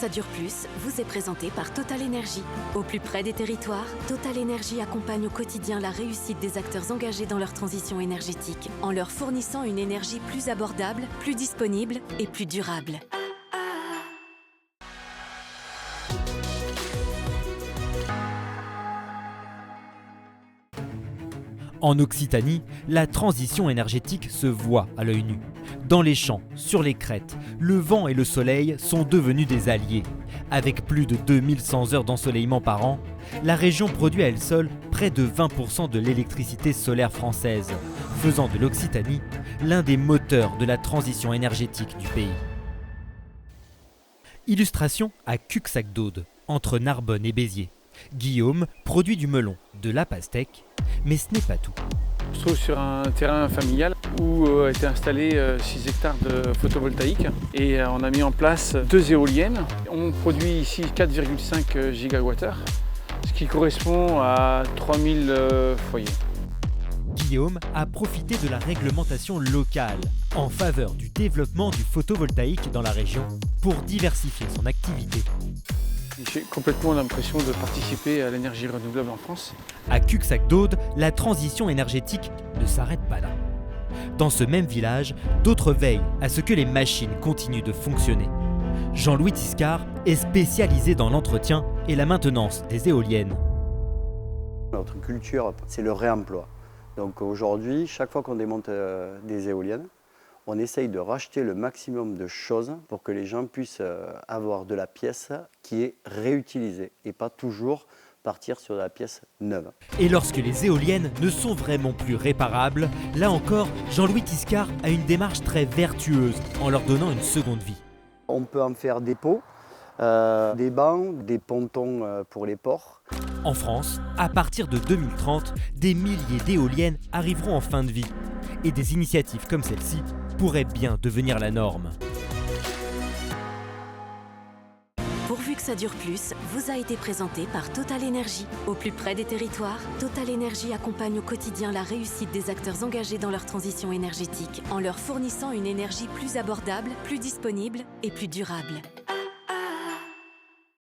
ça dure plus vous est présenté par Total Energy. Au plus près des territoires, Total Energy accompagne au quotidien la réussite des acteurs engagés dans leur transition énergétique, en leur fournissant une énergie plus abordable, plus disponible et plus durable. En Occitanie, la transition énergétique se voit à l'œil nu. Dans les champs, sur les crêtes, le vent et le soleil sont devenus des alliés. Avec plus de 2100 heures d'ensoleillement par an, la région produit à elle seule près de 20% de l'électricité solaire française, faisant de l'Occitanie l'un des moteurs de la transition énergétique du pays. Illustration à Cuxac-d'Aude, entre Narbonne et Béziers. Guillaume produit du melon, de la pastèque, mais ce n'est pas tout. On se trouve sur un terrain familial où a été installé 6 hectares de photovoltaïque et on a mis en place 2 éoliennes. On produit ici 4,5 gigawattheures, ce qui correspond à 3000 foyers. Guillaume a profité de la réglementation locale en faveur du développement du photovoltaïque dans la région pour diversifier son activité. J'ai complètement l'impression de participer à l'énergie renouvelable en France. À Cuxac-d'Aude, la transition énergétique ne s'arrête pas là. Dans ce même village, d'autres veillent à ce que les machines continuent de fonctionner. Jean-Louis Tiscard est spécialisé dans l'entretien et la maintenance des éoliennes. Notre culture, c'est le réemploi. Donc aujourd'hui, chaque fois qu'on démonte des éoliennes, on essaye de racheter le maximum de choses pour que les gens puissent avoir de la pièce qui est réutilisée et pas toujours partir sur de la pièce neuve. Et lorsque les éoliennes ne sont vraiment plus réparables, là encore, Jean-Louis Tiscard a une démarche très vertueuse en leur donnant une seconde vie. On peut en faire des pots, des bancs, des pontons pour les ports. En France, à partir de 2030, des milliers d'éoliennes arriveront en fin de vie. Et des initiatives comme celle-ci pourraient bien devenir la norme. Pourvu que ça dure plus, vous a été présenté par Total Energy. Au plus près des territoires, Total Energy accompagne au quotidien la réussite des acteurs engagés dans leur transition énergétique, en leur fournissant une énergie plus abordable, plus disponible et plus durable.